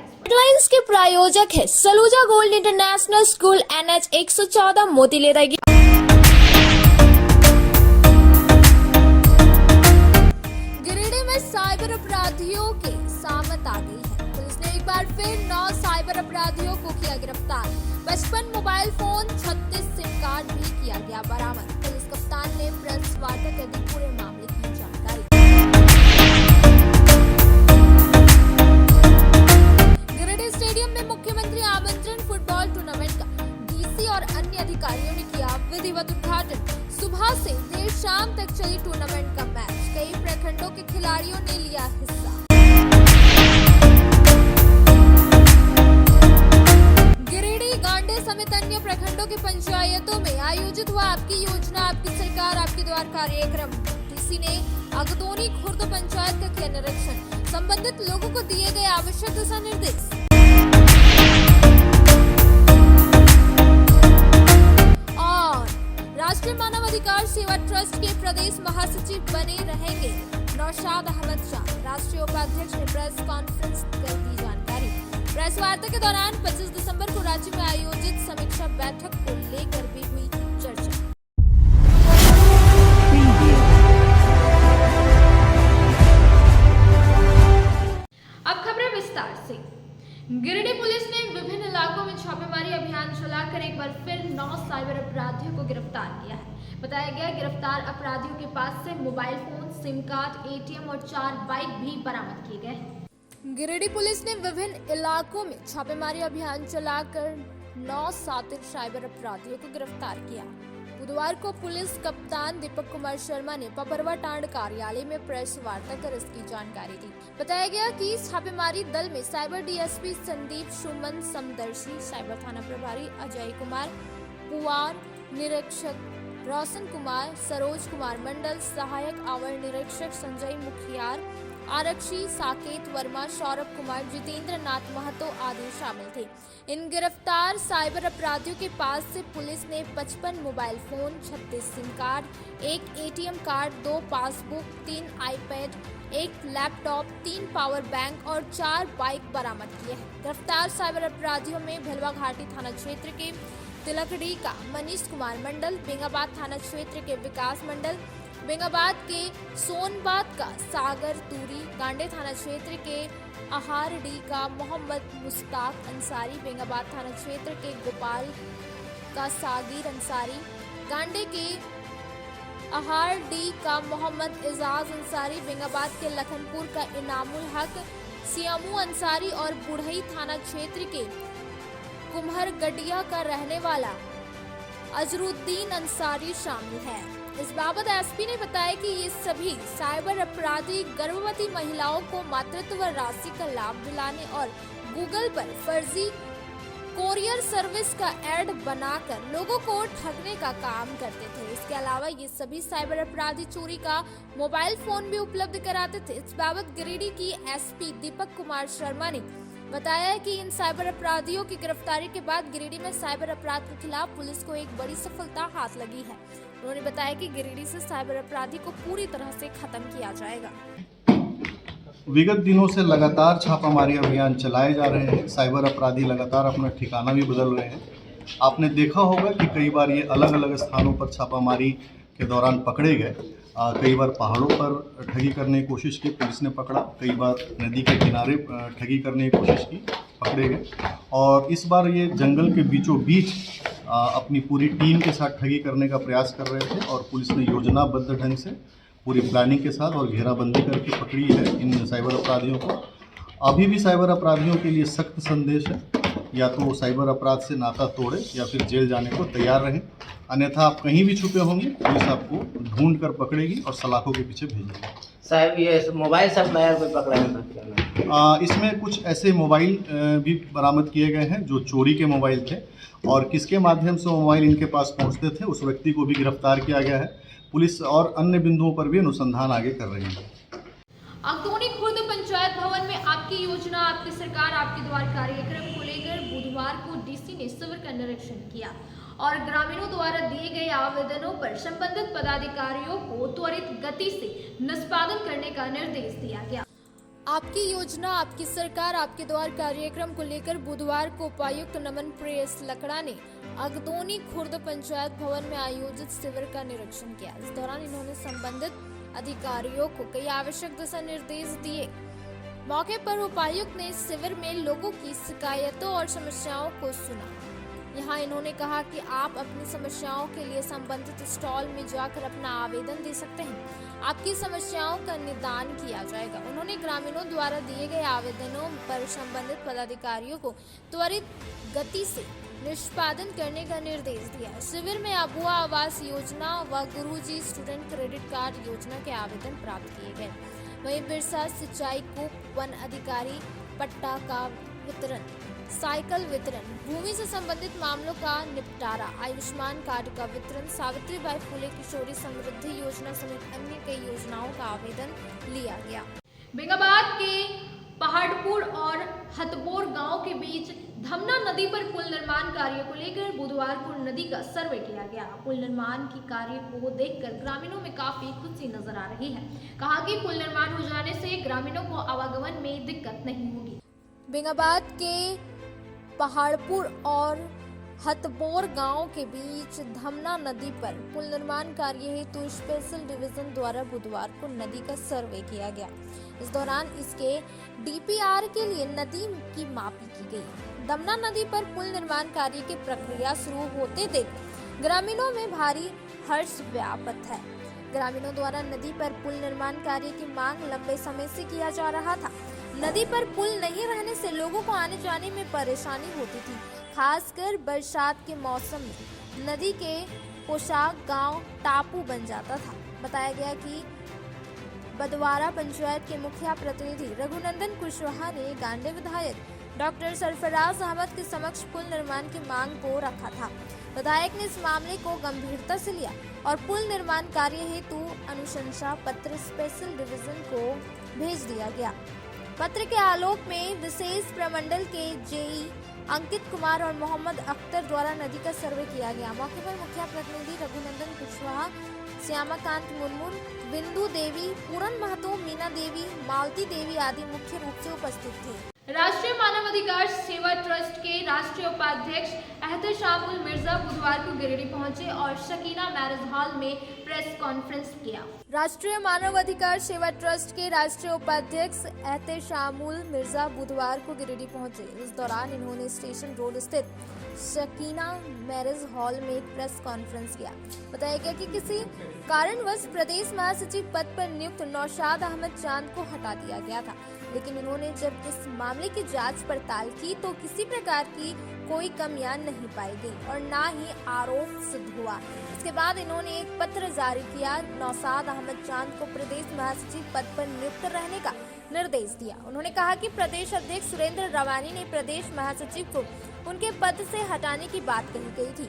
Headlines के प्रायोजक है Saluja gold international school NH 114 Motilera. Giridih में साइबर अपराधियों के सामत आ गई है। पुलिस ने एक बार फिर 9 साइबर अपराधियों को किया गिरफ्तार। 55 मोबाइल फोन, 36 सिम कार्ड भी किया गया बरामद। पुलिस कप्तान ने प्रेस वार्ता कर दी पूरे मामले की जानकारी। गिरिडीह स्टेडियम में मुख्यमंत्री आमंत्रण फुटबॉल टूर्नामेंट का डीसी और अन्य अधिकारियों ने किया विधिवत उद्घाटन। सुबह से देर शाम तक चली टूर्नामेंट का मैच। कई प्रखंडों के खिलाड़ियों ने लिया हिस्सा। गिरिडीह, गांडे समेत अन्य प्रखंडों के पंचायतों में आयोजित हुआ आपकी योजना आपकी सरकार आपके द्वार कार्यक्रम। डीसी ने अगदोनी खुर्द पंचायत का किया निरीक्षण। संबंधित लोगों को दिए गए आवश्यक दिशा निर्देश। और राष्ट्रीय मानव अधिकार सेवा ट्रस्ट के प्रदेश महासचिव बने रहेंगे नौशाद अहमद शाह। राष्ट्रीय उपाध्यक्ष ने प्रेस कॉन्फ्रेंस कर दी जानकारी। प्रेस वार्ता के दौरान 25 दिसंबर को राज्य में आयोजित समीक्षा बैठक को लेकर भी हुई चर्चा। अब खबरें विस्तार से। गिरिडीह पुलिस ने विभिन्न इलाकों में छापेमारी अभियान चलाकर एक बार फिर 9 साइबर अपराधियों को गिरफ्तार किया है। बताया गया गिरफ्तार अपराधियों के पास से mobile phone, SIM card, ATM और 4 बाइक भी बरामद किए गए। गिरिडीह पुलिस ने विभिन्न इलाकों में छापेमारी अभियान चलाकर 9 साइबर अपराधियों को गिरफ्तार किया। बुधवार को पुलिस कप्तान दीपक कुमार शर्मा ने पपरवा टांड कार्यालय में प्रेस वार्ता कर इसकी जानकारी दी। बताया गया कि इस छापेमारी दल में साइबर DSP संदीप सुमन समदर्शी, साइबर थाना प्रभारी अजय कुमार पुवार, निरीक्षक रोशन कुमार, सरोज कुमार मंडल, सहायक आवर निरीक्षक संजय मुखियार, आरक्षी साकेत वर्मा, सौरभ कुमार, जितेंद्र नाथ महतो आदि शामिल थे। इन गिरफ्तार साइबर अपराधियों के पास से पुलिस ने 55 mobile phone, 36 SIM card, 1 ATM card, 2 passbook, 3 iPad, 1 laptop, 3 power bank और 4 बाइक बरामद किए हैं। गिरफ्तार साइबर अपराधियों में भिलवा घाटी थाना क्षेत्र के तिलकड़ी का मनीष कुमार मंडल, बेंगाबाद थाना क्षेत्र के विकास मंडल, बेंगाबाद के सोनबाद का सागर तूरी, गांडे थाना क्षेत्र के आहारडी का मोहम्मद मुस्ताक अंसारी, बेंगाबाद थाना क्षेत्र के गोपाल का सागिर अंसारी, गांडे के आहारडी का मोहम्मद एजाज अंसारी, बेंगाबाद के लखनपुर का इनामुल हक, सियामू अंसारी और बुढ़ई थाना क्षेत्र के कुम्हरगढ़िया का रहने वाला अजरुद्दीन अंसारी शामिल है। इस बाबत SP ने बताया कि ये सभी साइबर अपराधी गर्भवती महिलाओं को मातृत्व राशि का लाभ दिलाने और गूगल पर फर्जी कोरियर सर्विस का ऐड बनाकर लोगों को ठगने का काम करते थे। इसके अलावा ये सभी साइबर अपराधी चोरी का मोबाइल फोन भी उपलब्ध कराते थे। इस बाबत गिरिडीह की SP दीपक कुमार शर्मा ने बताया कि इन साइबर अपराधियों की गिरफ्तारी के बाद गिरिडीह में साइबर अपराध के खिलाफ पुलिस को एक बड़ी सफलता हाथ लगी है। उन्होंने बताया कि गिरिडीह से साइबर अपराधी को पूरी तरह से खत्म किया जाएगा। विगत दिनों से लगातार छापामारी अभियान चलाए जा रहे हैं। साइबर अपराधी लगातार अपना ठिकाना भी बदल रहे हैं। आपने देखा होगा कि कई बार ये अलग अलग स्थानों पर छापामारी के दौरान पकड़े गए। कई बार पहाड़ों पर ठगी करने की कोशिश की, पुलिस ने पकड़ा। कई बार नदी के किनारे ठगी करने की कोशिश की, पकड़े गए। और इस बार ये जंगल के बीचों बीच अपनी पूरी टीम के साथ ठगी करने का प्रयास कर रहे थे और पुलिस ने योजनाबद्ध ढंग से पूरी प्लानिंग के साथ और घेराबंदी करके पकड़ी है इन साइबर अपराधियों को। अभी भी साइबर अपराधियों के लिए सख्त संदेश है, या तो वो साइबर अपराध से नाता तोड़े या फिर जेल जाने को तैयार रहें, अन्यथा आप कहीं भी छुपे होंगे पुलिस आपको ढूंढ कर पकड़ेगी और सलाखों के पीछे भेजेगी। साहब ये मोबाइल सप्लायर को पकड़ा है? इसमें कुछ ऐसे मोबाइल भी बरामद किए गए हैं जो चोरी के मोबाइल थे और किसके माध्यम से वो मोबाइल इनके पास पहुंचते थे उस व्यक्ति को भी गिरफ्तार किया गया है। पुलिस और अन्य बिंदुओं पर भी अनुसंधान आगे कर रही है। अगदोनी खुर्द पंचायत भवन में आपकी योजना आपकी सरकार आपके द्वार कार्यक्रम को लेकर बुधवार को डीसी ने शिविर का निरीक्षण किया और ग्रामीणों द्वारा दिए गए आवेदनों पर संबंधित पदाधिकारियों को त्वरित गति से निष्पादन करने का निर्देश दिया गया। आपकी योजना आपकी सरकार आपके द्वार कार्यक्रम को लेकर बुधवार को उपायुक्त नमन प्रेस लकड़ा ने अगदोनी खुर्द पंचायत भवन में आयोजित शिविर का निरीक्षण किया। इस दौरान इन्होंने संबंधित अधिकारियों को कई आवश्यक दिशा निर्देश दिए। मौके पर उपायुक्त ने शिविर में लोगों की शिकायतों और समस्याओं को सुना। यहाँ इन्होंने कहा कि आप अपनी समस्याओं के लिए संबंधित स्टॉल में जाकर अपना आवेदन दे सकते हैं। आपकी समस्याओं का निदान किया जाएगा। उन्होंने ग्रामीणों द्वारा दिए गए आवेदनों पर संबंधित पदाधिकारियों को त्वरित गति से निष्पादन करने का निर्देश दिया। शिविर में अबुआ आवास योजना व गुरुजी स्टूडेंट क्रेडिट कार्ड योजना के आवेदन प्राप्त किए गए। वहीं बिरसा सिंचाई कूप वन अधिकारी पट्टा का वितरण, साइकिल वितरण, भूमि से संबंधित मामलों का निपटारा, आयुष्मान कार्ड का वितरण, सावित्रीबाई फुले किशोरी समृद्धि योजना समेत अन्य कई योजनाओं का आवेदन लिया गया। बेंगाबाद के पहाड़पुर और हथबोर गांव के बीच धमना नदी पर पुल निर्माण कार्य को लेकर बुधवार को नदी का सर्वे किया गया। पुल निर्माण की कार्य को देखकर ग्रामीणों में काफी खुशी नजर आ रही है। कहा कि पुल निर्माण हो जाने से ग्रामीणों को आवागमन में दिक्कत नहीं होगी। बेंगाबाद के पहाड़पुर और हथबोर गांव के बीच धमना नदी पर पुल निर्माण कार्य हेतु स्पेशल डिवीजन द्वारा बुधवार को नदी का सर्वे किया गया। इस दौरान इसके डीपीआर के लिए नदी की मापी की गई। धमना नदी पर पुल निर्माण कार्य की प्रक्रिया शुरू होते देख ग्रामीणों में भारी हर्ष व्याप्त है। ग्रामीणों द्वारा नदी पर पुल निर्माण कार्य की मांग लंबे समय से किया जा रहा था। नदी पर पुल नहीं रहने से लोगों को आने जाने में परेशानी होती थी, खासकर बरसात के मौसम में नदी के पोशाक गांव टापू बन जाता था। बताया गया कि बदवारा पंचायत के मुखिया प्रतिनिधि रघुनंदन कुशवाहा ने गांडे विधायक डॉक्टर सरफराज अहमद के समक्ष पुल निर्माण की मांग को रखा था। विधायक ने इस मामले को गंभीरता से लिया और पुल निर्माण कार्य हेतु अनुशंसा पत्र स्पेशल डिवीजन को भेज दिया गया। पत्र के आलोक में विशेष प्रमंडल के जेई अंकित कुमार और मोहम्मद अख्तर द्वारा नदी का सर्वे किया गया। मौके पर मुखिया प्रतिनिधि रघुनंदन कुशवाहा, श्यामाकांत मुर्मू, बिंदु देवी, पूरन महतो, मीना देवी, मालती देवी आदि मुख्य रूप से उपस्थित थे। राष्ट्रीय मानवाधिकार सेवा ट्रस्ट के राष्ट्रीय उपाध्यक्ष एहतेशामुल मिर्जा बुधवार को गिरिडीह पहुंचे और शकीना मैरिज हॉल में प्रेस कॉन्फ्रेंस किया। राष्ट्रीय मानवाधिकार सेवा ट्रस्ट के राष्ट्रीय उपाध्यक्ष एहतेशामुल मिर्जा बुधवार को गिरिडीह पहुंचे। इस दौरान इन्होंने स्टेशन रोड स्थित शकीना मैरिज हॉल में एक प्रेस कॉन्फ्रेंस किया। बताया गया कि किसी कारणवश प्रदेश महासचिव पद पर नियुक्त नौशाद अहमद चांद को हटा दिया गया था, लेकिन इन्होंने जब इस मामले की जांच पड़ताल की तो किसी प्रकार की कोई कमियां नहीं पाई गई और ना ही आरोप सिद्ध हुआ। इसके बाद इन्होंने एक पत्र जारी किया, नौशाद अहमद चांद को प्रदेश महासचिव पद पर नियुक्त रहने का निर्देश दिया। उन्होंने कहा कि प्रदेश अध्यक्ष सुरेंद्र रवानी ने प्रदेश महासचिव को उनके पद से हटाने की बात कही गई थी।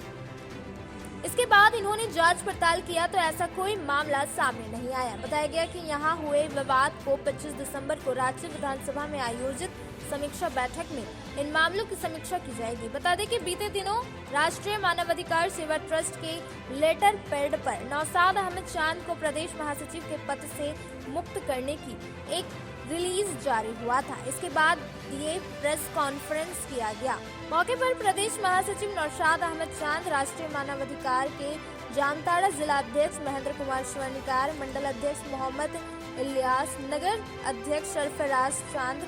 इसके बाद इन्होंने जांच पड़ताल किया तो ऐसा कोई मामला सामने नहीं आया। बताया गया कि यहां हुए विवाद को 25 दिसंबर को राज्य विधानसभा में आयोजित समीक्षा बैठक में इन मामलों की समीक्षा की जाएगी। बता दें कि बीते दिनों राष्ट्रीय मानवाधिकार सेवा ट्रस्ट के लेटर पैड पर नौशाद अहमद चांद को प्रदेश महासचिव के पद से मुक्त करने की एक रिलीज जारी हुआ था। इसके बाद ये प्रेस कॉन्फ्रेंस किया गया। मौके पर प्रदेश महासचिव नौशाद अहमद चांद, राष्ट्रीय मानवाधिकार के जामताड़ा जिला अध्यक्ष महेंद्र कुमार स्वर्णिकार, मंडल अध्यक्ष मोहम्मद इलियास, नगर अध्यक्ष सरफराज चांद,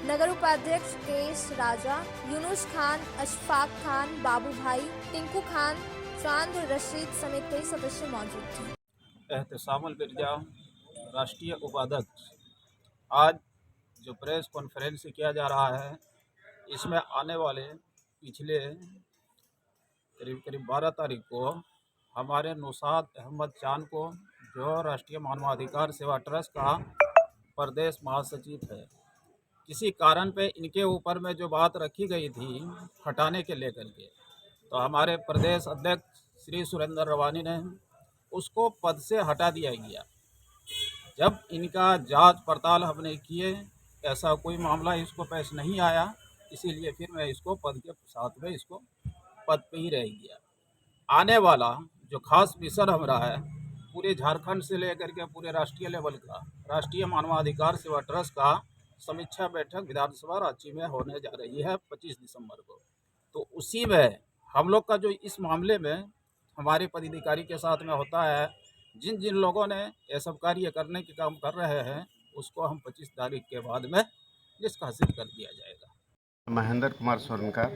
नगर उपाध्यक्ष केश राजा, यूनुस खान, अशफाक खान, बाबू भाई, टिंकू खान, चांद रशीद समेत कई सदस्य मौजूद थे। एहतेशामुल मिर्जा राष्ट्रीय उपाध्यक्ष, आज जो प्रेस कॉन्फ्रेंस किया जा रहा है, इसमें आने वाले पिछले करीब 12 तारीख को हमारे नौशाद अहमद चांद को, जो राष्ट्रीय मानवाधिकार सेवा ट्रस्ट का प्रदेश महासचिव है, किसी कारण पे इनके ऊपर में जो बात रखी गई थी हटाने के लेकर के, तो हमारे प्रदेश अध्यक्ष श्री सुरेंद्र रवानी ने उसको पद से हटा दिया गया। जब इनका जांच पड़ताल हमने किए, ऐसा कोई मामला इसको पेश नहीं आया, इसीलिए फिर मैं इसको पद के साथ में इसको पद पे ही रह गया। आने वाला जो खास मिशन हमारा है, पूरे झारखंड से लेकर के पूरे राष्ट्रीय लेवल का राष्ट्रीय मानवाधिकार सेवा ट्रस्ट का समीक्षा बैठक विधानसभा रांची में होने जा रही है 25 दिसंबर को। तो उसी में हम लोग का जो इस मामले में हमारे पदाधिकारी के साथ में होता है, जिन जिन लोगों ने ये सब कार्य करने के काम कर रहे हैं उसको हम 25 तारीख के बाद में निष्कासित कर दिया जाएगा। महेंद्र कुमार स्वर्णकार,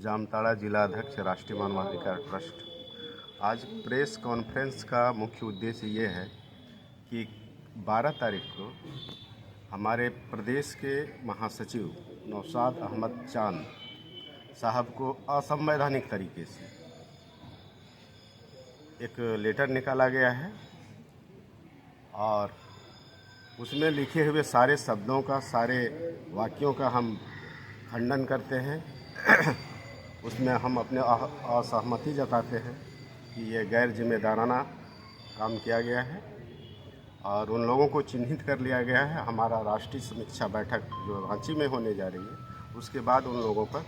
जामताड़ा जिला अध्यक्ष राष्ट्रीय मानवाधिकार ट्रस्ट। आज प्रेस कॉन्फ्रेंस का मुख्य उद्देश्य ये है कि 12 तारीख को हमारे प्रदेश के महासचिव नौशाद अहमद चांद साहब को असंवैधानिक तरीके से एक लेटर निकाला गया है और उसमें लिखे हुए सारे शब्दों का, सारे वाक्यों का हम खंडन करते हैं। उसमें हम अपने असहमति जताते हैं कि ये गैर जिम्मेदाराना काम किया गया है और उन लोगों को चिन्हित कर लिया गया है। हमारा राष्ट्रीय समीक्षा बैठक जो रांची में होने जा रही है उसके बाद उन लोगों पर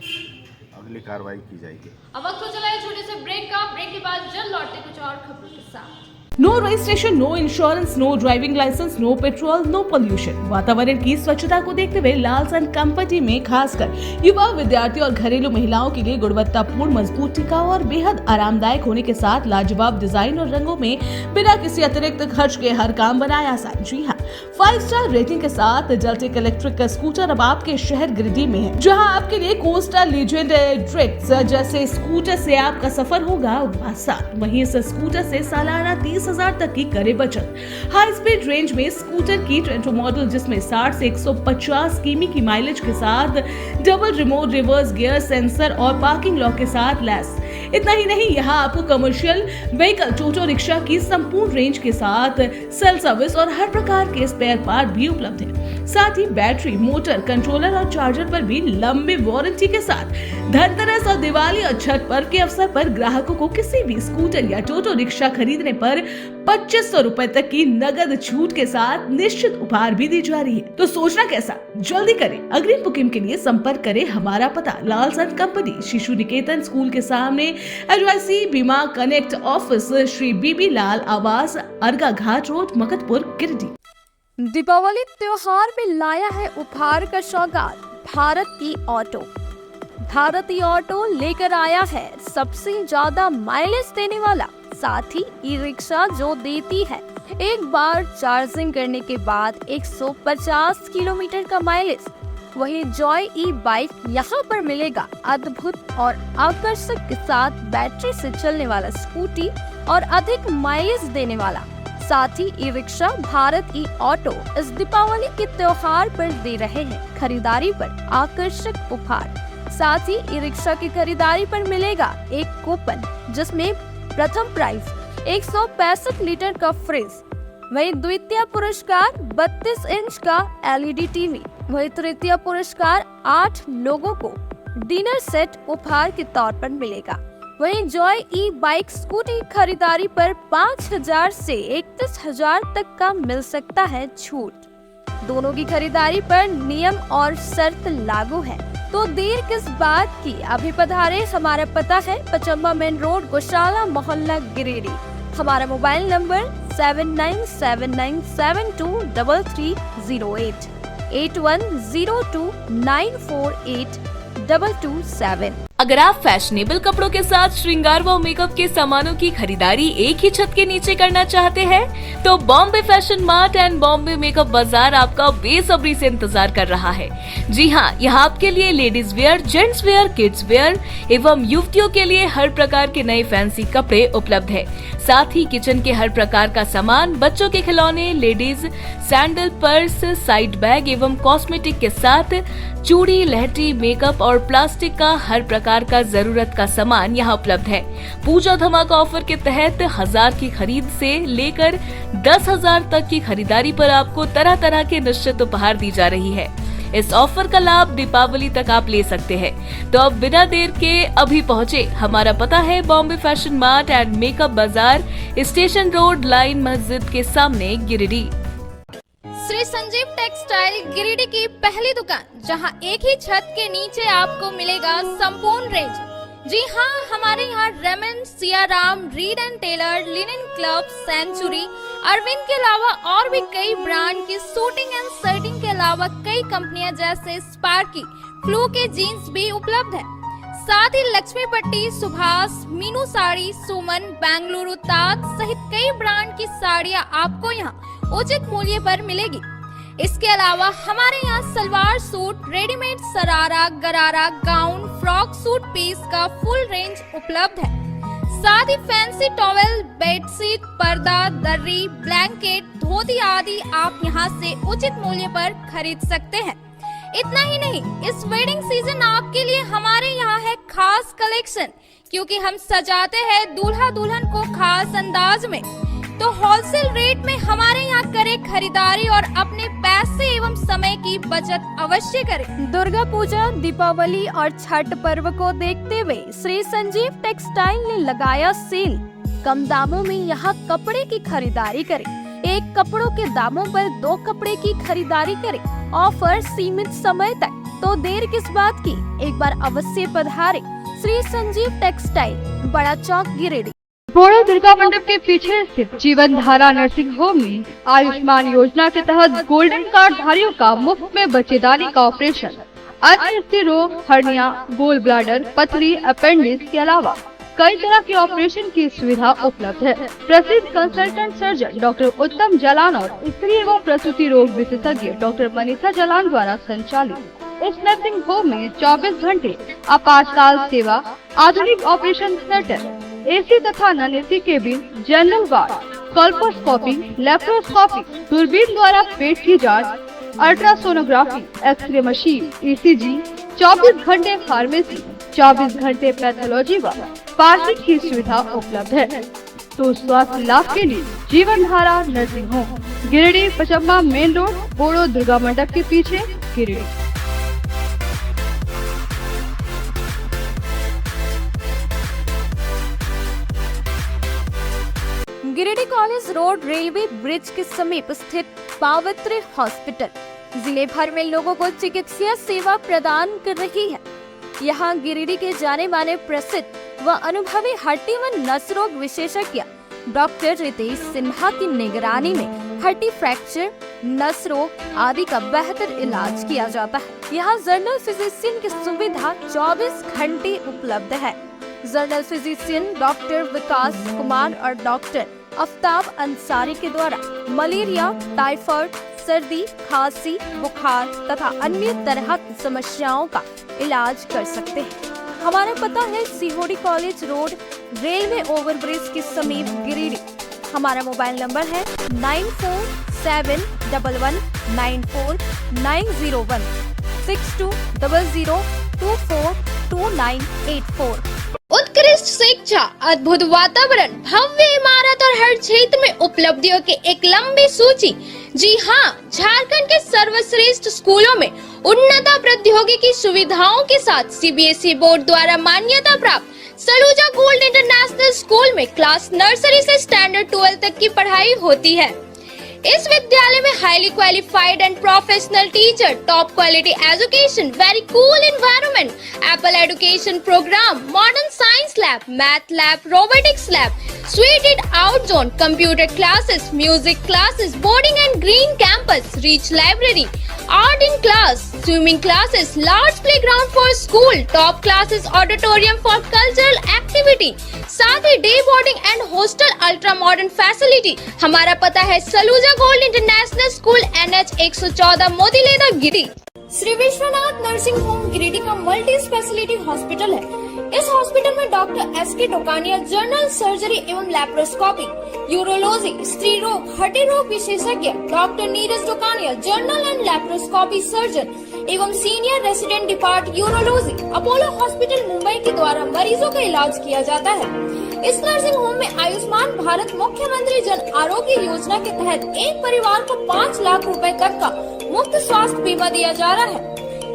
अगली कार्रवाई की जाएगी। अब वक्त हो चला है छोटे से ब्रेक का। ब्रेक के बाद जल्द लौटते कुछ और खबरों के साथ। No registration, no insurance, no driving licence, no petrol, no pollution. वातावरण की स्वच्छता को देखते हुए लालसन कंपनी में खासकर युवा, विद्यार्थी और घरेलू महिलाओं के लिए गुणवत्तापूर्ण, मजबूत, टिकाऊ और बेहद आरामदायक होने के साथ लाजवाब डिजाइन और रंगों में बिना किसी अतिरिक्त खर्च के हर काम बनाया आसान। जी हाँ, 5 स्टार रेटिंग के साथ जलटेक इलेक्ट्रिक का स्कूटर अब आपके शहर गिरिडीह में है, जहाँ आपके लिए कोस्टा लीजेंड ट्रिक्स जैसे स्कूटर से आपका सफर होगा आसान। वहीं इस स्कूटर से सालाना 30,000 तक की करे बचत। हाई स्पीड रेंज में स्कूटर की ट्रेंटो मॉडल जिसमें 60 से 150 किमी की माइलेज के साथ double remote reverse gear sensor और पार्किंग लॉक के साथ लैस। इतना ही नहीं, यहाँ आपको कमर्शियल व्हीकल टोटो रिक्शा की संपूर्ण रेंज के साथ सेल्फ सर्विस और हर प्रकार के स्पेयर पार्ट भी उपलब्ध है। साथ ही बैटरी, मोटर, कंट्रोलर और चार्जर पर भी लंबी वारंटी के साथ धनतेरस और दिवाली और छठ पर्व के अवसर पर ग्राहकों को किसी भी स्कूटर या टोटो रिक्शा खरीदने पर 2500 रुपए तक की नगद छूट के साथ निश्चित उपहार भी दी जा रही है। तो सोचना कैसा, जल्दी करें। अग्रिम बुकिंग के लिए संपर्क करें। हमारा पता लालसन कंपनी, शिशु निकेतन स्कूल के सामने, एडवाइसी बीमा कनेक्ट ऑफिस, श्री बीबी लाल आवास, अर्गा घाट रोड, मकतपुर, गिरिडीह। दीपावली त्योहार में लाया है उपहार का सौगात भारती ऑटो। भारती ऑटो लेकर आया है सबसे ज्यादा माइलेज देने वाला, साथ ही ई रिक्शा जो देती है एक बार चार्जिंग करने के बाद 150 किलोमीटर का माइलेज। वही जॉय ई बाइक यहाँ पर मिलेगा अद्भुत और आकर्षक के साथ बैटरी से चलने वाला स्कूटी और अधिक माइलेज देने वाला। साथ ही ई रिक्शा भारत ई ऑटो इस दीपावली के त्योहार पर दे रहे हैं खरीदारी पर आकर्षक उपहार। साथ ही ई रिक्शा की खरीदारी पर मिलेगा एक कूपन जिसमें प्रथम प्राइज 165 लीटर का फ्रिज, वही द्वितीय पुरस्कार 32 इंच का LED टीवी, वही तृतीय पुरस्कार 8 लोगों को डिनर सेट उपहार के तौर पर मिलेगा। वहीं जॉय ई बाइक स्कूटी खरीदारी पर 5,000 से 31,000 तक का मिल सकता है छूट। दोनों की खरीदारी पर नियम और शर्त लागू है, तो देर किस बात की, अभी पधारे। हमारा पता है पचम्बा मेन रोड, गौशाला मोहल्ला, गिरिडीह। हमारा मोबाइल नंबर 7979723308 8102948227। अगर आप फैशनेबल कपड़ों के साथ श्रृंगार व मेकअप के सामानों की खरीदारी एक ही छत के नीचे करना चाहते हैं, तो Bombay fashion mart and Bombay makeup बाजार आपका बेसब्री से इंतजार कर रहा है। जी हाँ, यहाँ आपके लिए ladies wear, gents wear, kids where एवं युवतियों के लिए हर प्रकार के नए फैंसी कपड़े उपलब्ध है। साथ ही किचन के हर प्रकार का सामान, बच्चों के खिलौने, ladies sandal, purse, side bag एवं कॉस्मेटिक के साथ चूड़ी, लहठी, मेकअप और प्लास्टिक का हर प्रकार का जरूरत का सामान यहाँ उपलब्ध है। पूजा धमाका ऑफर के तहत 1000 की खरीद से लेकर 10,000 तक की खरीदारी पर आपको तरह तरह के निश्चित उपहार दी जा रही है। इस ऑफर का लाभ दीपावली तक आप ले सकते हैं। तो अब बिना देर के अभी पहुँचे। हमारा पता है Bombay fashion mart and makeup बाजार, स्टेशन रोड, लाइन मस्जिद के सामने, गिरिडीह। श्री संजीव टेक्सटाइल गिरिडीह की पहली दुकान, जहां एक ही छत के नीचे आपको मिलेगा संपूर्ण रेंज। जी हाँ, हमारे यहाँ Raymond, Siyaram, Reid and Taylor, Linen Club, Century, Arvind के अलावा और भी कई ब्रांड की शूटिंग एंड शर्टिंग के अलावा कई कंपनियां जैसे स्पार्की, फ्लू के जीन्स भी उपलब्ध है। साथ ही लक्ष्मी पट्टी, सुभाष, मीनू साड़ी, सुमन, बेंगलुरु ताज सहित कई ब्रांड की साड़ियां आपको यहाँ उचित मूल्य पर मिलेगी। इसके अलावा हमारे यहाँ सलवार सूट, रेडीमेड सरारा, गरारा, गाउन, फ्रॉक सूट पीस का फुल रेंज उपलब्ध है। साथ ही फैंसी टॉवेल, बेडशीट, पर्दा, दर्री, ब्लैंकेट, धोती आदि आप यहाँ से उचित मूल्य पर खरीद सकते हैं। इतना ही नहीं, इस वेडिंग सीजन आपके लिए हमारे यहाँ है खास कलेक्शन, क्योंकि हम सजाते हैं दूल्हा दुल्हन को खास अंदाज में। तो होलसेल रेट में हमारे यहाँ करें खरीदारी और अपने पैसे एवं समय की बचत अवश्य करें। दुर्गा पूजा, दीपावली और छठ पर्व को देखते हुए श्री संजीव टेक्सटाइल ने लगाया सेल। कम दामों में यहाँ कपड़े की खरीदारी करें। एक कपड़ों के दामों पर 2 कपड़े की खरीदारी करें। ऑफर सीमित समय तक, तो देर किस बात की, एक बार अवश्य पधारें। श्री संजीव टेक्सटाइल, बड़ा चौक, गिरिडीह। बोड़ो दुर्गा मंडप के पीछे स्थित जीवन धारा नर्सिंग होम में आयुष्मान योजना के तहत गोल्डन कार्ड धारियों का मुफ्त में बच्चेदानी का ऑपरेशन, अन्य रोग, हर्निया, गोल ब्लैडर, पथरी, अपेंडिक्स के अलावा कई तरह के ऑपरेशन की सुविधा उपलब्ध है। प्रसिद्ध कंसल्टेंट सर्जन डॉक्टर उत्तम जलान और स्त्री एवं प्रसूति रोग विशेषज्ञ डॉक्टर मनीषा जलान द्वारा संचालित इस नर्सिंग होम में 24 घंटे आपातकाल सेवा, आधुनिक ऑपरेशन थिएटर, एसी तथा non AC cabin, general ward, colposcopy, laparoscopy, दूरबीन द्वारा पेट की जांच, अल्ट्रासोनोग्राफी, एक्सरे मशीन, ईसीजी, 24 घंटे फार्मेसी, 24 घंटे पैथोलॉजी व पार्किंग की सुविधा उपलब्ध है। तो स्वास्थ्य लाभ के लिए Jeevan Dhara nursing home, Giridih, Pachamma main road, Bodo Durga Mandap के पीछे, Giridih. Giridih college road railway bridge के समीप स्थित पावित्र हॉस्पिटल जिले भर में लोगों को चिकित्सा सेवा प्रदान कर रही है। यहाँ गिरिडीह के जाने माने प्रसिद्ध व अनुभवी हड्डी व नस रोग विशेषज्ञ डॉक्टर रितेश सिन्हा की निगरानी में हड्डी फ्रैक्चर, नस रोग आदि का बेहतर इलाज किया जाता है। यहाँ जनरल फिजिशियन की सुविधा 24 घंटे उपलब्ध है। जनरल फिजिशियन डॉक्टर विकास कुमार और डॉक्टर आफ्ताब अंसारी के द्वारा मलेरिया, टाइफाइड, सर्दी, खांसी, बुखार तथा अन्य तरह की समस्याओं का इलाज कर सकते हैं। हमारा पता है सीहोडी कॉलेज रोड, रेलवे ओवरब्रिज के समीप, गिरिडीह। हमारा मोबाइल नंबर है 9471194901 6200242984। उत्कृष्ट शिक्षा, अद्भुत वातावरण, भव्य इमारत और हर क्षेत्र में उपलब्धियों की एक लंबी सूची। जी हाँ, झारखंड के सर्वश्रेष्ठ स्कूलों में उन्नत प्रौद्योगिकी सुविधाओं के साथ सीबीएसई बोर्ड द्वारा मान्यता प्राप्त सलूजा गोल्ड इंटरनेशनल स्कूल में क्लास नर्सरी से स्टैंडर्ड 12 तक की पढ़ाई होती है। इस विद्यालय में highly qualified and professional teacher, top quality education, very cool environment, Apple education programme, modern science lab, math lab, robotics lab, suited out zone, computer classes, music classes, boarding and green campus, rich library, art in class, swimming classes, large playground for school, top classes, auditorium for cultural activity, साथ ही day boarding and hostel ultra modern facility. हमारा पता है Saluja gold international school, NH 114, Motileda, Giridih. Shri Vishwanath nursing home Giridih का multi speciality hospital है। इस hospital में doctor SK Tokania general surgery एवं लैप्रोस्कोपी, यूरोलॉजी, स्त्री रोग, हड्डी रोग विशेषज्ञ, doctor Neeraj Tokania general and laparoscopy surgeon एवं senior resident depart urology, Apollo hospital Mumbai के द्वारा मरीजों का इलाज किया जाता है। इस नर्सिंग होम में आयुष्मान भारत मुख्यमंत्री जन आरोग्य योजना के तहत एक परिवार को 5 लाख रुपए तक का मुफ्त स्वास्थ्य बीमा दिया जा रहा है।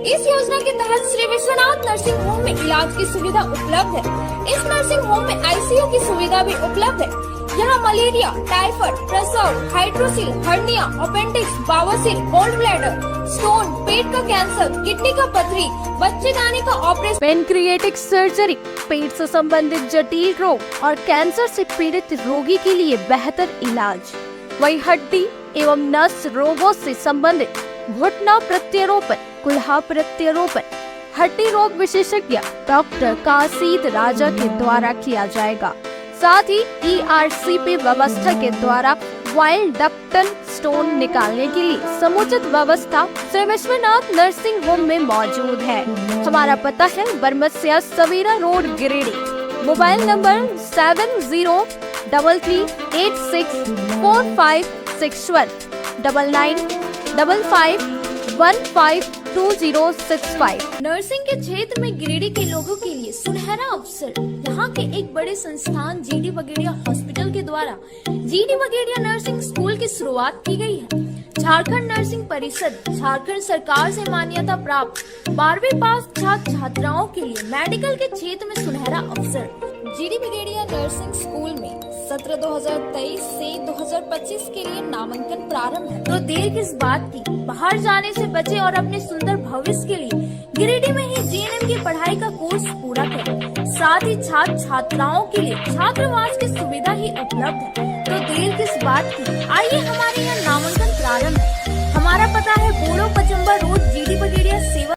इस योजना के तहत श्री विश्वनाथ नर्सिंग होम में इलाज की सुविधा उपलब्ध है। इस नर्सिंग होम में ICU की सुविधा भी उपलब्ध है। यहाँ मलेरिया, टाइफाइड, प्रसव, हाइड्रोसिल, हर्निया, अपेंडिक्स, बवासीर, गोल्ड ब्लैडर, स्टोन, पेट का कैंसर, किडनी का पथरी, बच्चेदानी का ऑपरेशन, पेनक्रिएटिक सर्जरी, पेट से संबंधित जटिल रोग और कैंसर से पीड़ित रोगी के लिए बेहतर इलाज। वहीं हड्डी एवं नस रोगों से संबंधित घुटना प्रत्यारोपण, कुल्हा प्रत्यारोपण हड्डी रोग विशेषज्ञ डॉक्टर कासिद राजा के द्वारा किया जाएगा। साथ ही ERCP व्यवस्था के द्वारा वाइल्ड डक्टल स्टोन निकालने के लिए समुचित व्यवस्था श्री विश्वनाथ नर्सिंग होम में मौजूद है। हमारा पता है Baramsiya Savera road Giridih. Mobile number 7008645661 9955152065। Nursing के क्षेत्र में गिरिडीह के लोगों के लिए सुनहरा अवसर। यहाँ के एक बड़े संस्थान GD बगेड़िया हॉस्पिटल के द्वारा GD बगेड़िया नर्सिंग स्कूल की शुरुआत की गई है। झारखंड नर्सिंग परिषद झारखंड सरकार से मान्यता प्राप्त 12वीं पास छात्र छात्राओं के लिए मेडिकल के क्षेत्र में सुनहरा अवसर। GD बगेड़िया नर्सिंग स्कूल में सत्र 2023 से 2025 के लिए नामांकन प्रारंभ है, तो देर किस बात की, बाहर जाने से बचे और अपने सुंदर भविष्य के लिए गिरिडीह में ही GNM की पढ़ाई का कोर्स पूरा करें। साथ ही छात्र छात्राओं के लिए छात्रावास की सुविधा ही उपलब्ध है, तो देर किस बात की, आइए हमारे यहाँ नामांकन प्रारंभ है। हमारा पता है बोड़ो पचम्बा रोड GD बगेड़िया सेवा।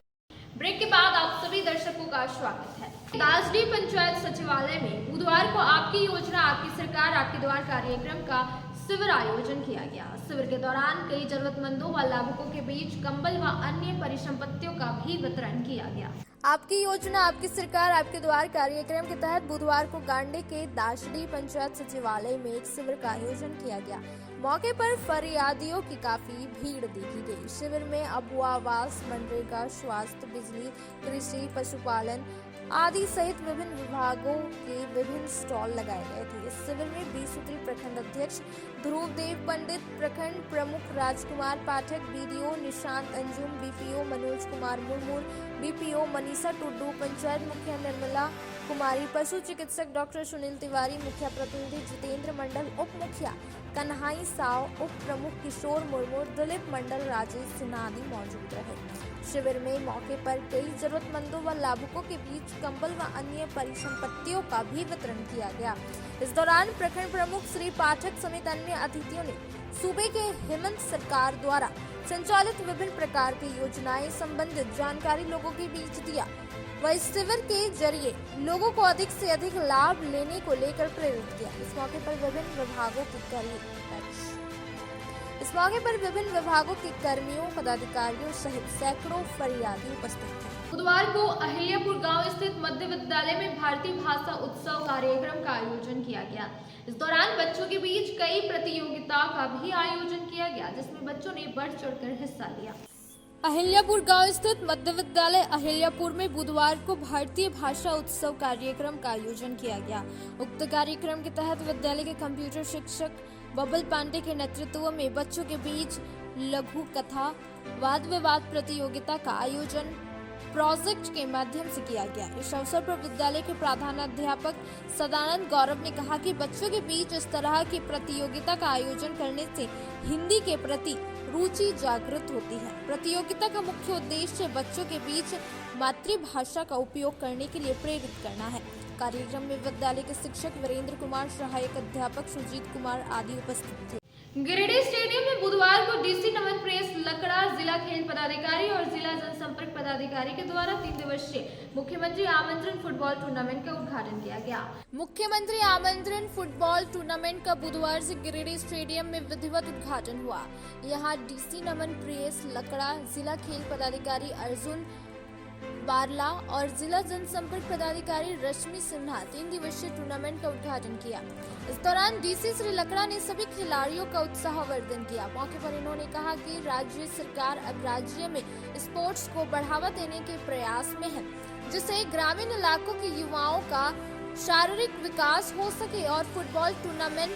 ब्रेक के बाद आप सभी दर्शकों का स्वागत है। दासडी पंचायत सचिवालय में बुधवार को आपकी योजना आपकी सरकार आपके द्वार कार्यक्रम का शिविर आयोजन किया गया। शिविर के दौरान कई जरूरतमंदों व लाभुकों के बीच कंबल व अन्य परिसंपत्तियों का भी वितरण किया गया। आपकी योजना आपकी सरकार आपके द्वार कार्यक्रम के तहत बुधवार को गांडे के दासडी पंचायत सचिवालय में एक शिविर का आयोजन किया गया। मौके पर फरियादियों की काफी भीड़ देखी गई। शिविर में अबुआ आवास, मनरेगा, स्वास्थ्य, बिजली, कृषि, पशुपालन आदि सहित विभिन्न विभागों के विभिन्न स्टॉल लगाए गए थे। इस शिविर में 20 सूत्री प्रखंड अध्यक्ष ध्रुव देव पंडित, प्रखंड प्रमुख राजकुमार पाठक, BDO Nishant Anjum, BPO Manoj Kumar Murmu, BPO Manisha Tudu, panchayat मुखिया निर्मला कुमारी, पशु चिकित्सक डॉक्टर सुनील तिवारी, मुखिया प्रतिनिधि जितेंद्र मंडल, उप मुखिया कन्हाई साव, उप प्रमुख किशोर मुर्मू, दिलीप मंडल, राजेश सिन्हा आदि मौजूद रहे। शिविर में मौके पर कई जरूरतमंदों व लाभुकों के बीच कंबल व अन्य परिसंपत्तियों का भी वितरण किया गया। इस दौरान प्रखंड प्रमुख श्री पाठक समेत अन्य अतिथियों ने सूबे के हेमंत सरकार द्वारा संचालित विभिन्न प्रकार की योजनाएं संबंधित जानकारी लोगों के बीच दिया व इस शिविर के जरिए लोगों को अधिक से अधिक लाभ लेने को लेकर प्रेरित किया। इस मौके पर विभिन्न विभागों के कर्मियों, पदाधिकारियों सहित सैकड़ों फरियादी उपस्थित थे। बुधवार को अहिल्यापुर गांव स्थित मध्य विद्यालय में भारतीय भाषा उत्सव कार्यक्रम का आयोजन किया गया। इस दौरान बच्चों के बीच कई प्रतियोगिता का भी आयोजन किया गया, जिसमें बच्चों ने बढ़ चढ़कर हिस्सा लिया। अहिल्यापुर गांव स्थित मध्य विद्यालय अहिल्यापुर में बुधवार को भारतीय भाषा उत्सव कार्यक्रम का आयोजन किया गया। उक्त कार्यक्रम के तहत विद्यालय के कंप्यूटर शिक्षक बबल पांडे के नेतृत्व में बच्चों के बीच लघु कथा, वाद विवाद प्रतियोगिता का आयोजन प्रोजेक्ट के माध्यम से किया गया। इस अवसर पर विद्यालय के प्रधानाध्यापक सदानंद गौरव ने कहा कि बच्चों के बीच इस तरह की प्रतियोगिता का आयोजन करने से हिंदी के प्रति रुचि जागृत होती है। प्रतियोगिता का मुख्य उद्देश्य बच्चों के बीच मातृभाषा का उपयोग करने के लिए प्रेरित करना है। कार्यक्रम में विद्यालय के शिक्षक वीरेंद्र कुमार, सहायक अध्यापक सुजीत कुमार आदि उपस्थित थे। गिरिडीह स्टेडियम में बुधवार को DC नमन प्रेस लकड़ा, जिला खेल पदाधिकारी और जिला जनसंपर्क पदाधिकारी के द्वारा 3 दिवसीय मुख्यमंत्री आमंत्रण फुटबॉल टूर्नामेंट का उद्घाटन किया गया। मुख्यमंत्री आमंत्रण फुटबॉल टूर्नामेंट का बुधवार से गिरिडीह स्टेडियम में विधिवत उद्घाटन हुआ। यहाँ DC नमन प्रेस लकड़ा, जिला खेल पदाधिकारी अर्जुन बारला और जिला जनसंपर्क पदाधिकारी रश्मि सिन्हा 3 दिवसीय टूर्नामेंट का उद्घाटन किया। इस दौरान DC श्री लकड़ा ने सभी खिलाड़ियों का उत्साहवर्धन किया। मौके पर इन्होंने कहा कि राज्य सरकार अब राज्य में स्पोर्ट्स को बढ़ावा देने के प्रयास में है, जिससे ग्रामीण इलाकों के युवाओं का शारीरिक विकास हो सके और फुटबॉल टूर्नामेंट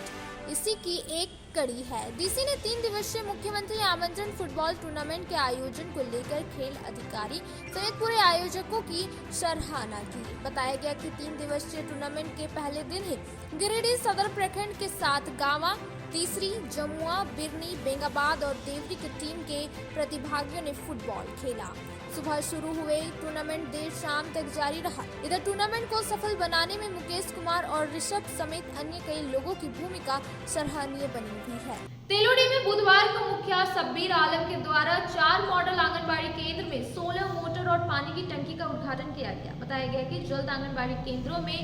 इसी की एक कड़ी है। DC ने 3 दिवसीय मुख्यमंत्री आमंत्रण फुटबॉल टूर्नामेंट के आयोजन को लेकर खेल अधिकारी समेत पूरे आयोजकों की सराहना की। बताया गया कि 3 दिवसीय टूर्नामेंट के पहले दिन ही गिरिडीह सदर प्रखंड के साथ गांवा, तीसरी, जमुआ, बिरनी, बेंगाबाद और देवरी की टीम के प्रतिभागियों ने फुटबॉल खेला। सुबह शुरू हुए टूर्नामेंट देर शाम तक जारी रहा। इधर टूर्नामेंट को सफल बनाने में मुकेश कुमार और ऋषभ समेत अन्य कई लोगों की भूमिका सराहनीय बनी हुई है। तेलोडी में बुधवार को मुखिया शब्बीर आलम के द्वारा 4 मॉडल आंगनबाड़ी केंद्र में 16 मोटर और पानी की टंकी का उद्घाटन किया गया। बताया गया कि जल्द आंगनबाड़ी केंद्रों में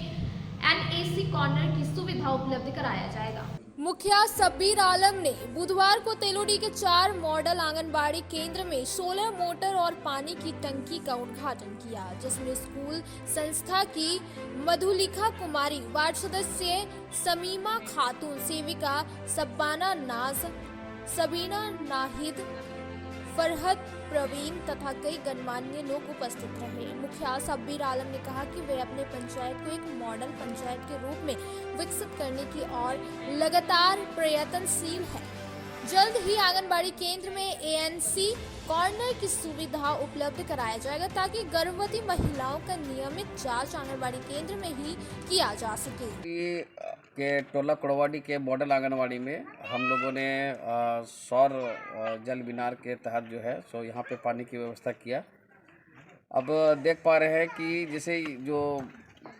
NAC कॉर्नर की सुविधा उपलब्ध कराया जाएगा। मुखिया शब्बीर आलम ने बुधवार को तेलोडी के 4 मॉडल आंगनबाड़ी केंद्र में 16 मोटर और पानी की टंकी का उद्घाटन किया, जिसमें स्कूल संस्था की मधुलिका कुमारी, वार्ड सदस्य समीमा खातून, सेविका सब्बाना नाज, सबीना नाहिद, फरहत प्रवीण तथा कई गणमान्य लोग उपस्थित रहे। मुखिया शब्बीर आलम ने कहा कि वे अपने पंचायत को एक मॉडल पंचायत के रूप में विकसित करने की ओर लगातार प्रयत्नशील है। जल्द ही आंगनबाड़ी केंद्र में ANC कॉर्नर की सुविधा उपलब्ध कराया जाएगा, ताकि गर्भवती महिलाओं का नियमित जांच आंगनबाड़ी केंद्र में ही किया जा सके। के टोला कोड़वाडी के मॉडल आंगनवाड़ी में हम लोगों ने सौर जल मीनार के तहत जो है सो यहाँ पे पानी की व्यवस्था किया। अब देख पा रहे हैं कि जैसे जो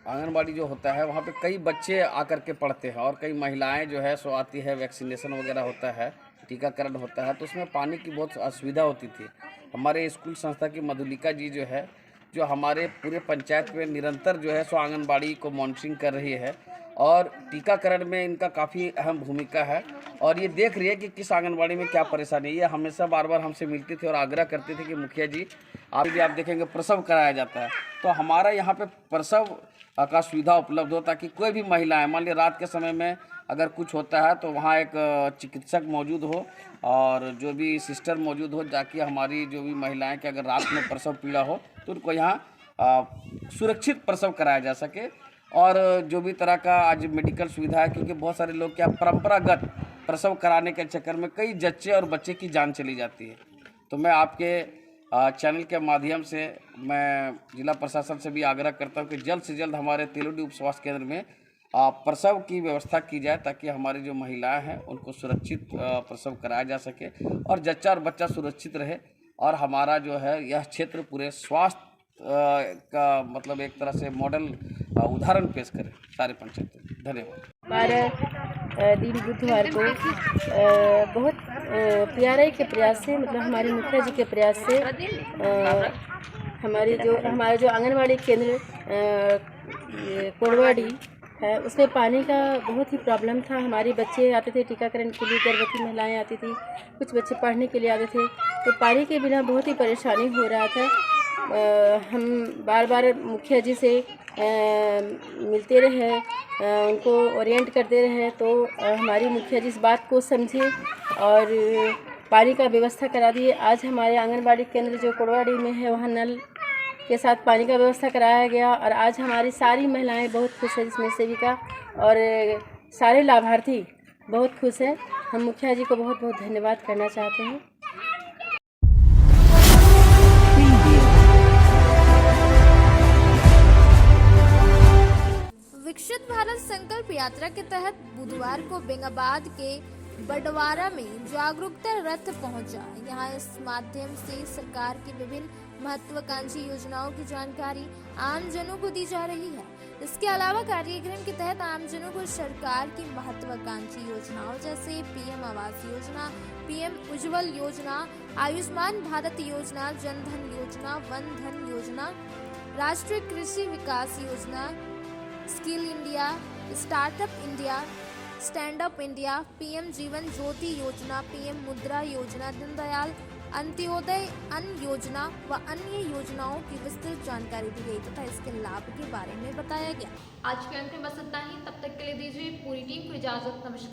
आंगनबाड़ी जो होता है वहाँ पे कई बच्चे आकर के पढ़ते हैं और कई महिलाएं जो है सो आती है, वैक्सीनेशन वगैरह होता है, टीकाकरण होता है, तो उसमें पानी की बहुत असुविधा होती थी। हमारे स्कूल संस्था की मधुलिका जी जो है, जो हमारे पूरे पंचायत में निरंतर जो है सो आंगनबाड़ी को मॉनिटरिंग कर रही है और टीकाकरण में इनका काफ़ी अहम भूमिका है और ये देख रही है कि किस आंगनबाड़ी में क्या परेशानी है। ये हमेशा बार बार हमसे मिलती थी और आग्रह करती थी कि मुखिया जी आप देखेंगे प्रसव कराया जाता है, तो हमारा यहाँ पे प्रसव का सुविधा उपलब्ध हो, ताकि कोई भी महिलाएं, मान लीजिए रात के समय में अगर कुछ होता है तो वहाँ एक चिकित्सक मौजूद हो और जो भी सिस्टर मौजूद हो, ताकि हमारी जो भी महिलाएं कि अगर रात में प्रसव पीड़ा हो तो उनको यहाँ सुरक्षित प्रसव कराया जा सके। और जो भी तरह का आज मेडिकल सुविधा है, क्योंकि बहुत सारे लोग क्या परंपरागत प्रसव कराने के चक्कर में कई जच्चे और बच्चे की जान चली जाती है। तो मैं आपके चैनल के माध्यम से मैं जिला प्रशासन से भी आग्रह करता हूं कि जल्द से जल्द हमारे तेलोडी उप स्वास्थ्य केंद्र में प्रसव की व्यवस्था की जाए, ताकि हमारी जो महिलाएं हैं उनको सुरक्षित प्रसव कराया जा सके और जच्चा और बच्चा सुरक्षित रहे और हमारा जो है यह क्षेत्र पूरे स्वास्थ्य का मतलब एक तरह से मॉडल उदाहरण पेश करे सारे पंचायत। धन्यवाद। 12 दिन बुधवार को बहुत प्यारे के प्रयास से, मतलब हमारे मुखिया जी के प्रयास से हमारा जो आंगनबाड़ी केंद्र कोड़वाडी है, उसमें पानी का बहुत ही प्रॉब्लम था। हमारे बच्चे आते थे टीकाकरण के लिए, गर्भवती महिलाएं आती थी, कुछ बच्चे पढ़ने के लिए आते थे, तो पानी के बिना बहुत ही परेशानी हो रहा था। हम बार बार मुखिया जी से मिलते रहे, उनको ओरिएंट करते रहे, तो हमारी मुखिया जी इस बात को समझे और पानी का व्यवस्था करा दिए। आज हमारे आंगनबाड़ी केंद्र जो कोड़वाडी में है वहाँ नल के साथ पानी का व्यवस्था कराया गया और आज हमारी सारी महिलाएं बहुत खुश है, जिसमें सेविका और सारे लाभार्थी बहुत खुश है। हम मुखिया जी को बहुत बहुत धन्यवाद करना चाहते हैं। विकसित भारत संकल्प यात्रा के तहत बुधवार को बेंगाबाद के बडवारा में जागरूकता रथ पहुंचा। यहां इस माध्यम से सरकार की विभिन्न महत्वाकांक्षी योजनाओं की जानकारी आमजनों को दी जा रही है। इसके अलावा कार्यक्रम के तहत आमजनों को सरकार की महत्वाकांक्षी योजनाओं जैसे PM आवास योजना, PM उज्ज्वल योजना, आयुष्मान भारत योजना, जन धन योजना, वन धन योजना, राष्ट्रीय कृषि विकास योजना, skill India, startup India, stand up India, PM Jeevan Jyoti योजना, PM मुद्रा योजना, दीनदयाल अंत्योदय अन्न योजना व अन्य योजनाओं की विस्तृत जानकारी दी गई तथा इसके लाभ के बारे में बताया गया। आज के अंक में बस इतना ही। तब तक के लिए दीजिए पूरी टीम को इजाजत। नमस्कार।